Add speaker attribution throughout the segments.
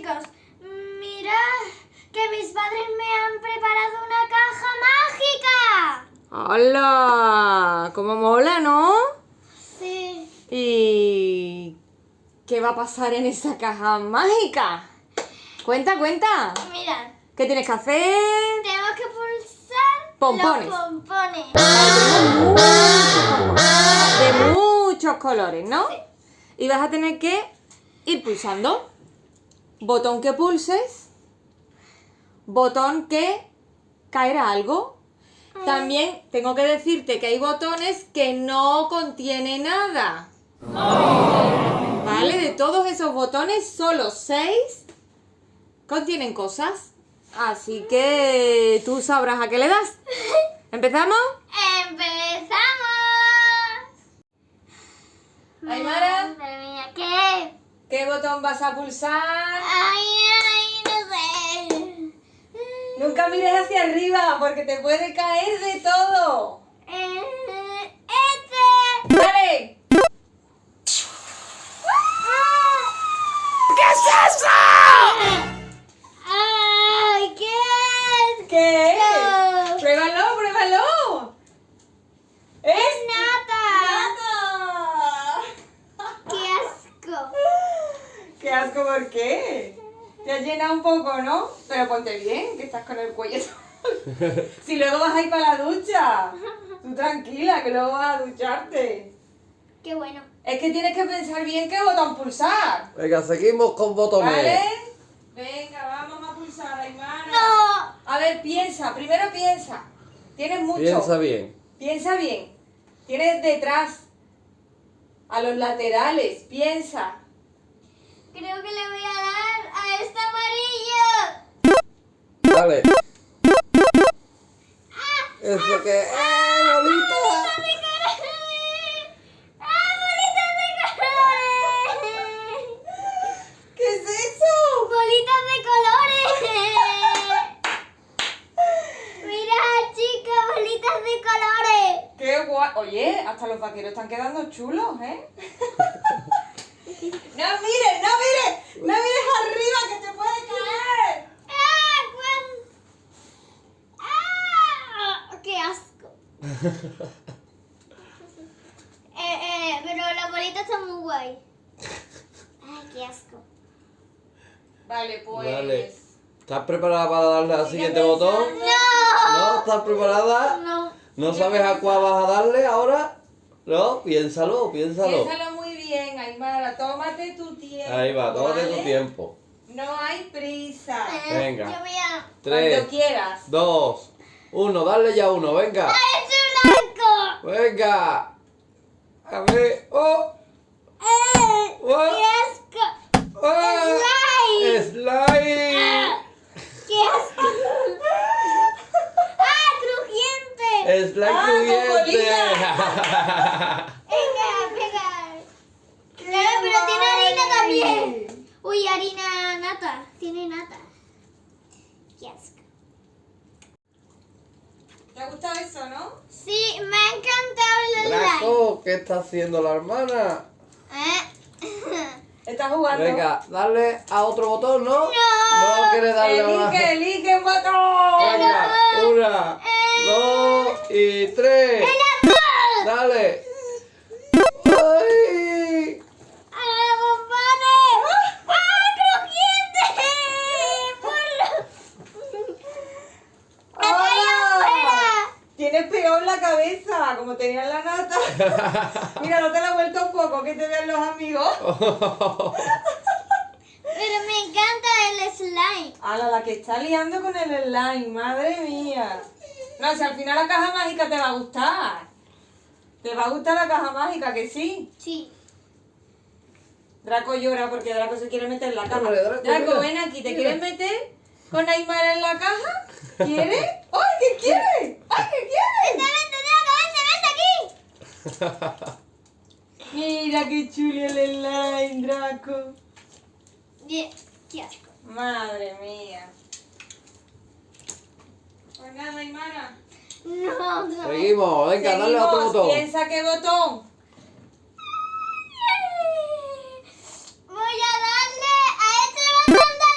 Speaker 1: chicos, mirad que mis padres me han preparado una caja mágica.
Speaker 2: ¡Hala! ¡Cómo mola!, ¿no?
Speaker 1: Sí.
Speaker 2: ¿Y qué va a pasar en esa caja mágica? Cuenta.
Speaker 1: Mirad,
Speaker 2: ¿Qué tienes que hacer?
Speaker 1: tengo que pulsar
Speaker 2: Pompones.
Speaker 1: los pompones.
Speaker 2: De muchos colores, ¿no?
Speaker 1: Sí.
Speaker 2: Y vas a tener que ir pulsando. Botón que pulses. Botón que caerá algo. También tengo que decirte que hay botones que no contienen nada. ¿Vale? De todos esos botones, solo 6 contienen cosas. Así que tú sabrás a qué le das. ¿Empezamos?
Speaker 1: ¡Empezamos!
Speaker 2: Aymara,
Speaker 1: Madre mía, ¿qué?
Speaker 2: ¿qué botón vas a pulsar?
Speaker 1: Ay, no sé.
Speaker 2: Nunca mires hacia arriba porque te puede caer de todo.
Speaker 1: Este.
Speaker 2: ¡Dale!
Speaker 1: ¿Qué es eso? ¡Ay, qué es!
Speaker 2: ¿Qué?
Speaker 1: No.
Speaker 2: ¡Pruébalo!
Speaker 1: ¡Es nata!
Speaker 2: ¡Nata!
Speaker 1: ¡Qué asco!
Speaker 2: ¡Qué asco! ¿Por qué? Te has llenado un poco, ¿no? Pero ponte bien, que estás con el cuello. Si luego vas a ir para la ducha. Tú tranquila, que luego vas a ducharte.
Speaker 1: ¡Qué bueno!
Speaker 2: Es que tienes que pensar bien qué botón pulsar.
Speaker 3: Venga, seguimos con botones.
Speaker 2: ¿Vale? Venga, vamos a pulsar, Aymara.
Speaker 1: ¡No!
Speaker 2: A ver, primero piensa. Tienes mucho.
Speaker 3: Piensa bien.
Speaker 2: Piensa bien. Tienes detrás, a los laterales, piensa.
Speaker 1: Creo que le voy a dar a este amarillo.
Speaker 3: Dale. ¿Eso qué es, bolita?
Speaker 1: ¡De colores! ¡Ah, bolitas de colores!
Speaker 2: ¿Qué es eso?
Speaker 1: ¡Bolitas de colores! Mira, chicos, bolitas de colores.
Speaker 2: ¡Qué guay! Oye, hasta los vaqueros están quedando chulos, ¿eh? ¡No mires arriba que te puede caer!
Speaker 1: ¡Qué asco! Pero la bolita está muy guay. ¡Ay, qué asco!
Speaker 2: Vale, pues...
Speaker 3: Dale. ¿Estás preparada para darle al siguiente botón?
Speaker 1: ¡No!
Speaker 3: ¿No? ¿Estás preparada?
Speaker 1: No.
Speaker 3: ¿No sabes a cuál vas a darle ahora? ¿No? Piénsalo.
Speaker 2: Piénsalo muy bien, Aymara. Tómate tu tiempo.
Speaker 3: Ahí va, tómate
Speaker 2: ¿vale?
Speaker 3: tu tiempo.
Speaker 2: No hay prisa.
Speaker 3: Venga.
Speaker 1: Yo voy a...
Speaker 3: 3,
Speaker 2: Cuando quieras.
Speaker 3: 2, 1. Dale ya uno, venga.
Speaker 1: ¡Es blanco!
Speaker 3: Venga. A ver. ¡Oh!
Speaker 1: ¡Qué asco!
Speaker 3: ¡Oh!
Speaker 1: ¡Slime!
Speaker 3: ¡Slime!
Speaker 1: ¡Qué asco! ¡Ah, crujiente!
Speaker 3: ¡Slime
Speaker 2: ¡Ah, con
Speaker 3: crujiente!
Speaker 1: Venga, pega. Claro, pero tiene harina también. Uy, harina nata. Tiene nata. Qué asco.
Speaker 2: ¿Te ha gustado eso, no?
Speaker 1: Sí, me ha encantado el slime.
Speaker 3: Draco, ¿qué está haciendo la hermana?
Speaker 2: ¿Estás jugando?
Speaker 3: Venga, darle a otro botón, ¿no?
Speaker 1: No.
Speaker 3: No quiere darle a más.
Speaker 2: Elige un botón.
Speaker 3: Venga, 1, 2 y 3. Dale. ¡Ay!
Speaker 1: ¡Ah, bombones! ¡Ah, crujiente! ¡Ponlo! ¡Me ha caído fuera!
Speaker 2: Tienes pegado en la cabeza, como tenía en la nata. Mira, no te la he vuelto un poco, que te vean los amigos.
Speaker 1: Pero me encanta el slime.
Speaker 2: Ala, la que está liando con el slime, madre mía. No, si al final la caja mágica te va a gustar. Te va a gustar la caja mágica, que sí.
Speaker 1: Sí.
Speaker 2: Draco llora porque Draco se quiere meter en la caja.
Speaker 3: Hombre, Draco,
Speaker 2: Draco,
Speaker 3: mira.
Speaker 2: ven aquí, ¿te quieres meter con Aymara en la caja? ¿Quieres? ¡Ay, qué quiere! ¡Ay, qué quiere!
Speaker 1: Vente, Draco, vente aquí.
Speaker 2: Mira qué chulo el slime, Draco.
Speaker 1: Qué asco.
Speaker 2: Madre mía. Pues nada, Aymara.
Speaker 1: No, no.
Speaker 3: Seguimos, venga, dale a otro
Speaker 2: Seguimos.
Speaker 3: botón.
Speaker 2: Piensa qué botón.
Speaker 1: Voy a darle a este botón de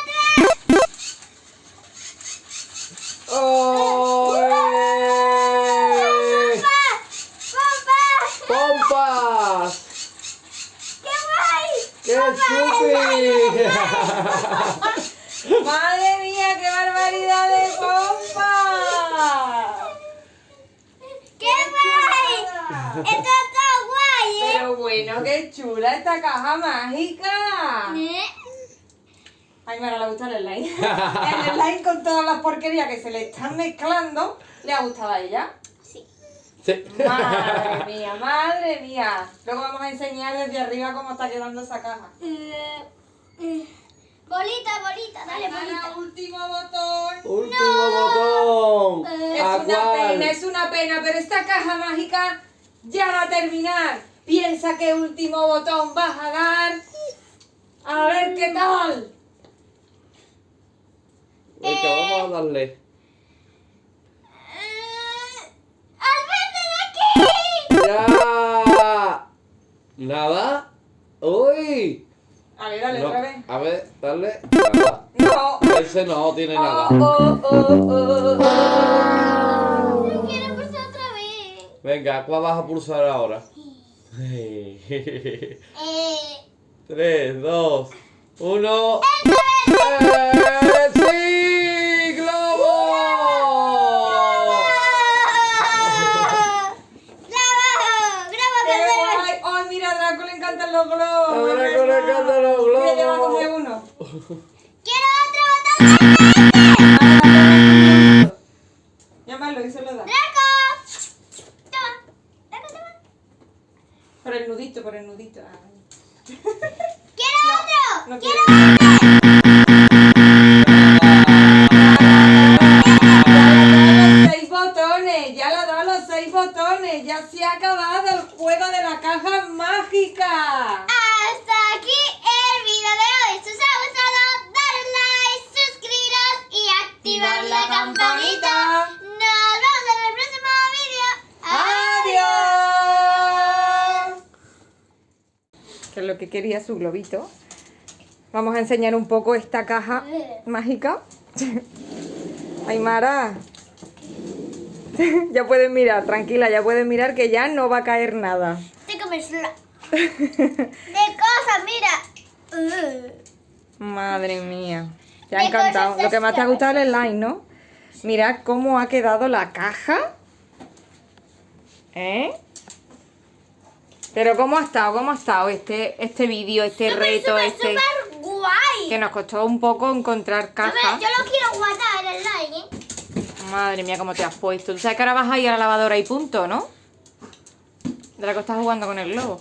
Speaker 1: Esto está guay, ¿eh?
Speaker 2: Pero bueno, qué chula esta caja mágica. Ay, Mara, le gusta el slime. El slime con todas las porquerías que se le están mezclando, ¿le ha gustado a ella?
Speaker 1: Sí.
Speaker 3: Sí.
Speaker 2: Madre mía, madre mía. Luego vamos a enseñar desde arriba cómo está quedando esa caja.
Speaker 1: Bolita, dale
Speaker 2: Mara,
Speaker 1: bolita.
Speaker 2: último botón.
Speaker 3: Último botón.
Speaker 2: Es
Speaker 3: ¿A
Speaker 2: una
Speaker 3: cuál?
Speaker 2: pena, es una pena, pero esta caja mágica ya va a terminar. Piensa qué último botón vas a dar. A ver qué tal.
Speaker 3: Venga, vamos a darle.
Speaker 1: ¡Al verde de aquí!
Speaker 3: ¡Ya! ¿Nada? ¡Uy!
Speaker 2: A ver, dale
Speaker 3: No,
Speaker 2: otra vez.
Speaker 3: a ver, dale. Nada.
Speaker 2: No.
Speaker 3: Ese no tiene nada.
Speaker 1: Yo quiero pulsar otra vez.
Speaker 3: Venga, ¿cuál vas a pulsar ahora? 3, 2, 1. ¡Sí! ¡Globo!
Speaker 2: ¡Qué guay! ¡Ay, mira, a Draco le encantan los globos!
Speaker 3: A Draco le encantan los globos.
Speaker 2: Mira, ya va a comer uno.
Speaker 1: ¡Quiero otro botón!
Speaker 2: Llámalo y se lo da.
Speaker 1: ¡Draco! Toma. Draco, toma.
Speaker 2: Por el nudito, por el nudito. Ah.
Speaker 1: ¡Quiero otro!
Speaker 2: No
Speaker 1: ¡Quiero
Speaker 2: quiero. Ya le ha dado los 6 botones, ya se ha acabado el juego de la caja mágica.
Speaker 1: Hasta aquí el video de hoy. Si os ha gustado, dale like, suscribiros y activar la campanita. Nos vemos en el próximo video.
Speaker 2: ¡Adiós! Que es lo que quería su globito. Vamos a enseñar un poco esta caja mágica. Aymara. Ya puedes mirar, tranquila, ya puedes mirar que ya no va a caer nada.
Speaker 1: De comérsela. De cosas, mira.
Speaker 2: Madre mía. Te ha
Speaker 1: ¿Qué
Speaker 2: encantado.
Speaker 1: cosas
Speaker 2: Lo que más te ha
Speaker 1: sabes?
Speaker 2: gustado es el slime, ¿no? Mirad cómo ha quedado la caja. ¿Eh? Pero ¿cómo ha estado? ¿Cómo ha estado este vídeo, este reto,
Speaker 1: Súper guay.
Speaker 2: que nos costó un poco encontrar caja?
Speaker 1: Yo lo quiero guardar el like, ¿eh?
Speaker 2: Madre mía, cómo te has puesto. Tú sabes que ahora vas a ir a la lavadora y punto, ¿no? Draco está jugando con el globo.